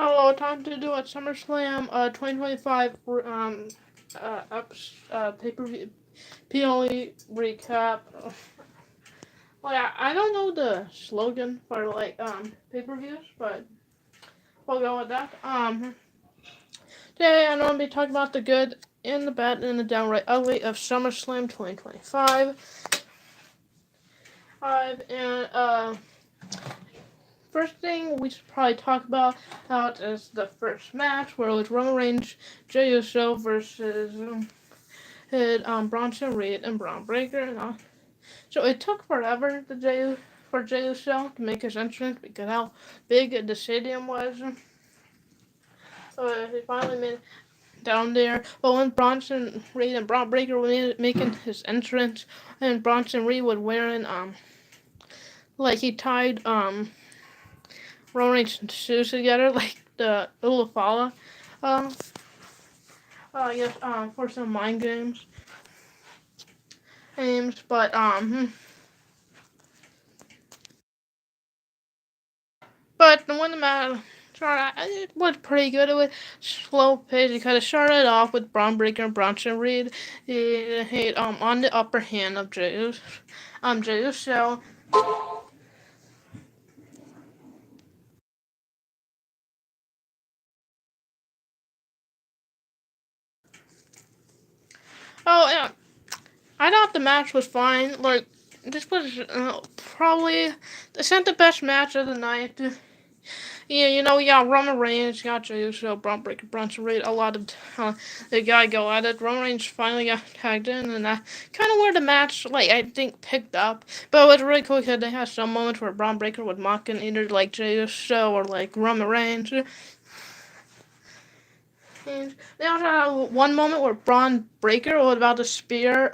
Hello, time to do a SummerSlam 2025 pay-per-view PLE recap. I don't know the slogan for pay-per-views, but we'll go with that. Today I'm going to be talking about the good and the bad and the downright ugly of SummerSlam 2025. And first thing we should probably talk about is the first match, where it was Roman Reigns, Jey Uso versus Bronson Reed and Braun Breaker. So it took forever for Jey Uso to make his entrance because how big the stadium was. So he finally made it down there. But when Bronson Reed and Braun Breaker were making his entrance, and Bronson Reed was wearing he tied Roman Reigns' shoes together like the Ulafala. I guess for some mind games. But the one the match it was pretty good. It was slow pace. It kind of started off with Braun Breaker and Bronson Reed. He on the upper hand of Jey Uso. Oh yeah, I thought the match was fine. Like this was probably the best match of the night. Yeah, Roman Reigns, got Jey Uso, Braun Breaker, Bronson Reed. A lot of the guy go at it. Roman Reigns finally got tagged in, and kind of where the match, I think, picked up. But it was really cool because they had some moments where Braun Breaker would mock in either Jey Uso or Roman Reigns. And they also had one moment where Braun Breaker was about to spear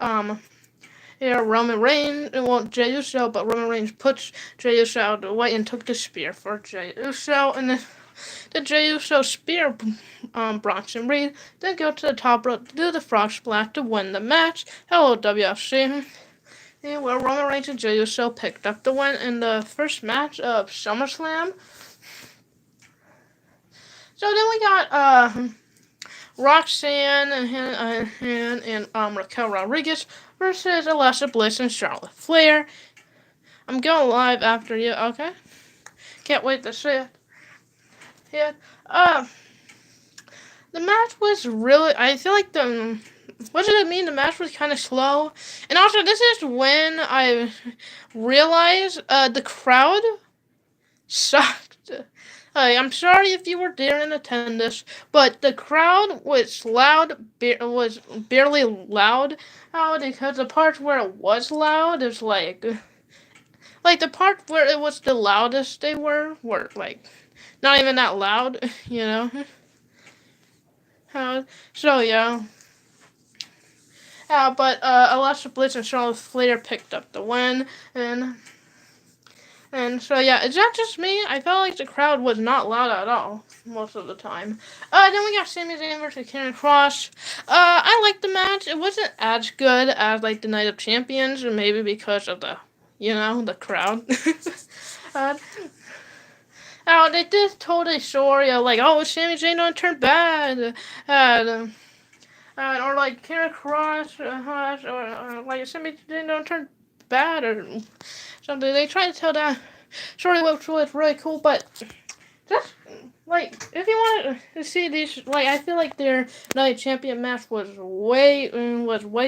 Roman Reigns. It won't Jey Uso, but Roman Reigns puts Jey Uso out of the way and took the spear for Jey Uso, and then the Jey Uso spear Bronson Reed, then go to the top rope to do the frog splash to win the match. Hello, WFC. And where Roman Reigns and Jey Uso picked up the win in the first match of SummerSlam. So then we got Roxanne and Raquel Rodriguez versus Alexa Bliss and Charlotte Flair. I'm going live after you, okay? Can't wait to see it. Yeah. The match was really. I feel like what did it mean? The match was kind of slow, and also this is when I realized the crowd sucked. I'm sorry if you were there in attendance, but the crowd was was barely loud. Because the part where it was loud is the part where it was the loudest they were not even that loud, you know. So yeah. But Alexa Bliss and Charlotte Flair picked up the win, and so yeah, is that just me? I felt like the crowd was not loud at all most of the time. Then we got Sami Zayn versus Karrion Kross. I liked the match. It wasn't as good as the Night of Champions, or maybe because of the crowd. They did told a story of Sami Zayn don't turn bad, or Karrion Kross, or Sami Zayn don't turn bad or something. They try to tell that story, which was really cool, but just if you want to see these, I feel like their Night Champion match was way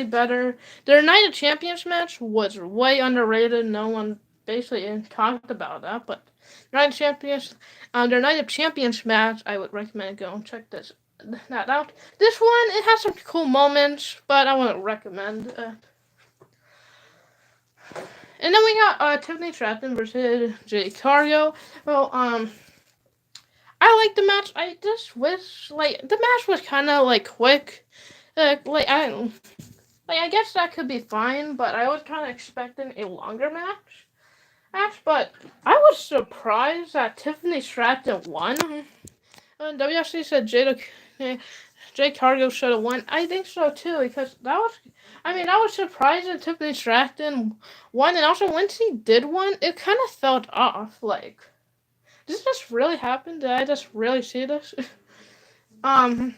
better. Their Night of Champions match was way underrated. No one basically talked about that, but their Night of Champions match, I would recommend go and check that out. This one, it has some cool moments, but I wouldn't recommend. And then we got Tiffany Stratton versus Jade Cargill. Well, I like the match. I just wish the match was kind of quick. I guess that could be fine, but I was kind of expecting a longer match. But I was surprised that Tiffany Stratton won. WFC said Jade Cargill should have won. I think so too, because I was surprised that Tiffany Stratton won, and also when she did win, it kind of felt off. this just really happen? Did I just really see this? um,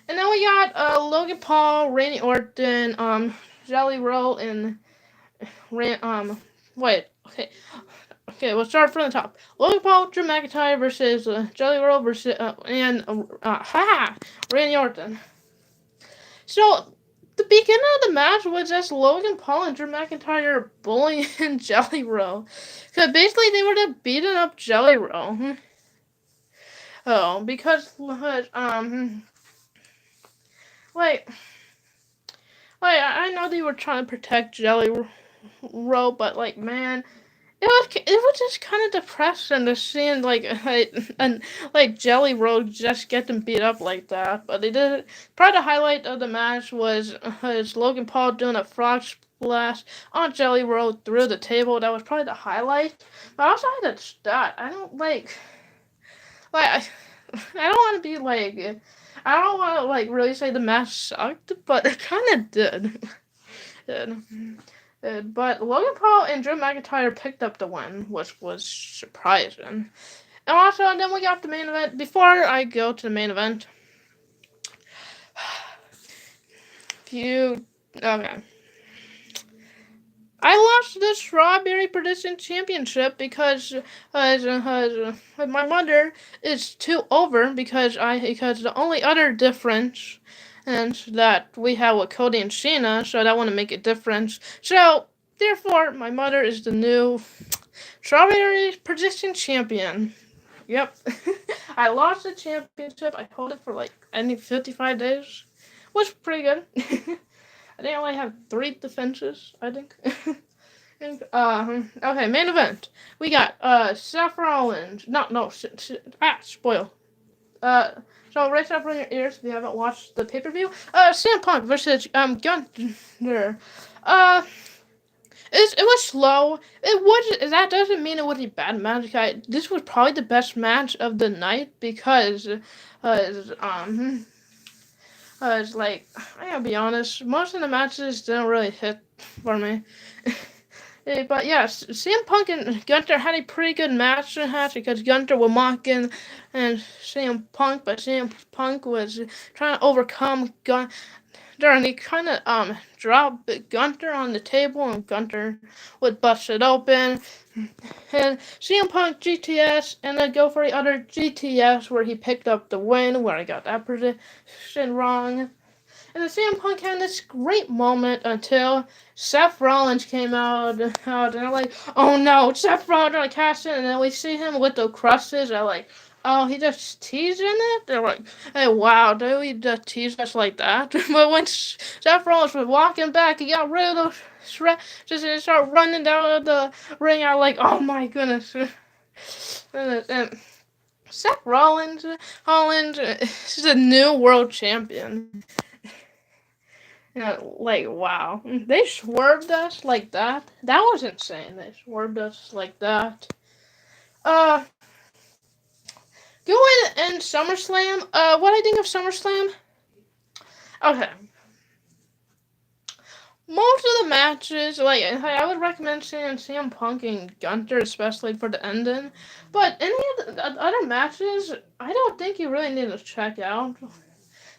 and then we got Logan Paul, Randy Orton, Jelly Roll, and wait, okay, we'll start from the top. Logan Paul, Drew McIntyre versus Jelly Roll versus Randy Orton. So the beginning of the match was just Logan Paul and Drew McIntyre bullying Jelly Roll. Because basically they were just beating up Jelly Roll. Oh, because like I know they were trying to protect Jelly Roll, but like man, it was just kind of depressing to see like Jelly Roll just get them beat up like that. But they did. Probably the highlight of the match was Logan Paul doing a frog splash on Jelly Roll through the table. That was probably the highlight. But outside of that, I don't like I don't want to be like I don't want to like really say the match sucked, but it kind of did. But Logan Paul and Drew McIntyre picked up the win, which was surprising. And also, then we got the main event. Before I go to the main event, okay. I lost the Strawberry Prediction Championship because my mother is too over because the only other difference and that we have with Cody and Sheena, so that wouldn't make a difference. So therefore, my mother is the new Strawberry Prediction Champion. Yep, I lost the championship. I held it for like 55 days, was pretty good. I think I only have 3 defenses, I think. Okay, main event. We got Seth Rollins. Spoil. So raise up on your ears if you haven't watched the pay-per-view. CM Punk versus Gunther. It was slow. It was That doesn't mean it was a bad match. This was probably the best match of the night because it's like, I gotta be honest, most of the matches didn't really hit for me. But yes, CM Punk and Gunther had a pretty good match because Gunther was mocking and CM Punk, but CM Punk was trying to overcome Gunther, and he kind of dropped Gunther on the table, and Gunther would bust it open. And CM Punk GTS, and then go for the other GTS where he picked up the win, where I got that position wrong. And the CM Punk had this great moment until Seth Rollins came out and I'm like, oh no, Seth Rollins like cashed in, and then we see him with the crosses. I'm like, oh, he just teasing it? They're like, hey, wow, do we just tease us like that? But when Seth Rollins was walking back, he got rid of those stretches and started running down the ring. I'm like, oh my goodness. And Seth Rollins is the new world champion. Like, wow. They swerved us like that? That was insane. They swerved us like that. Going in SummerSlam, what I think of SummerSlam? Okay. Most of the matches, like, I would recommend seeing CM Punk and Gunther, especially for the ending. But any of the other matches, I don't think you really need to check out.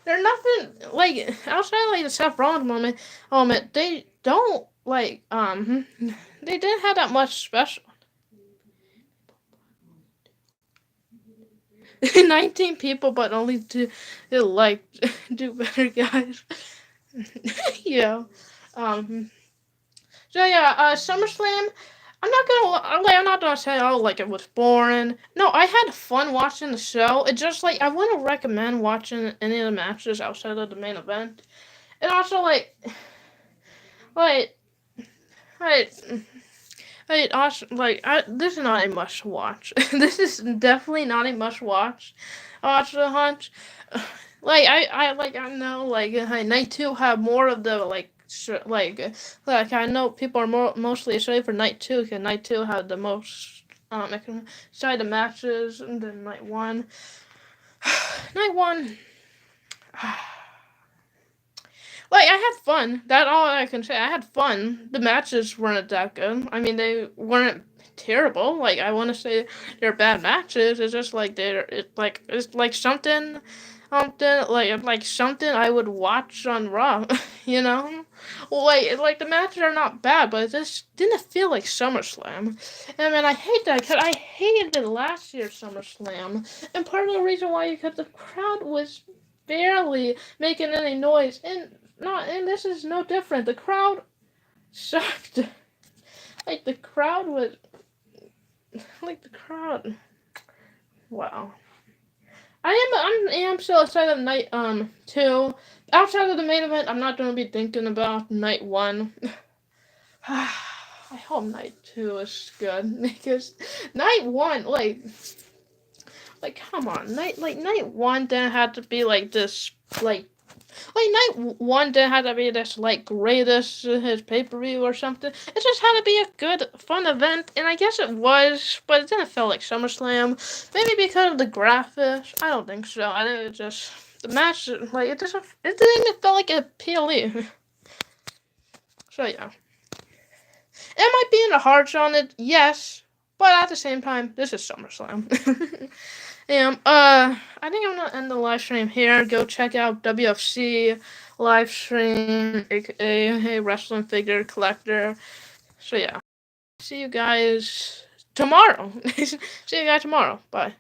They're nothing like outside like the Seth Rollins moment. They don't they didn't have that much special. 19 people, but only two like do better, guys. Yeah. So yeah, SummerSlam. I'm not gonna say like it was boring. No, I had fun watching the show. It just like I wouldn't recommend watching any of the matches outside of the main event. And also like like this is not a must watch. This is definitely not a must watch. Watch the Hunt. I know night 2 have more of the I know people are mostly excited for night 2 because night 2 had the most excited matches, and then night 1. Night 1. I had fun. That's all I can say. I had fun. The matches weren't that good. I mean, they weren't terrible. Like, I want to say they're bad matches. It's just like it's like something I would watch on Raw. You know, like the matches are not bad, but it just didn't feel like SummerSlam. And man, I hate that because I hated last year's SummerSlam, and part of the reason why because the crowd was barely making any noise, and this is no different. The crowd sucked. Like the crowd was like the crowd. Wow. I am so excited of night 2. Outside of the main event, I'm not gonna be thinking about night 1. I hope night 2 is good because night 1 like come on, night 1 didn't have to be like this night 1 didn't have to be this like greatest his pay-per-view or something. It just had to be a good fun event, and I guess it was, but it didn't feel like SummerSlam. Maybe because of the graphics. I don't think so. I think it just the match like it didn't even feel like a PLE. So yeah. Am I being harsh on it? Yes. But at the same time, this is SummerSlam. I think I'm gonna end the live stream here. Go check out WFC live stream, aka Wrestling Figure Collector. So yeah, see you guys tomorrow. See you guys tomorrow. Bye.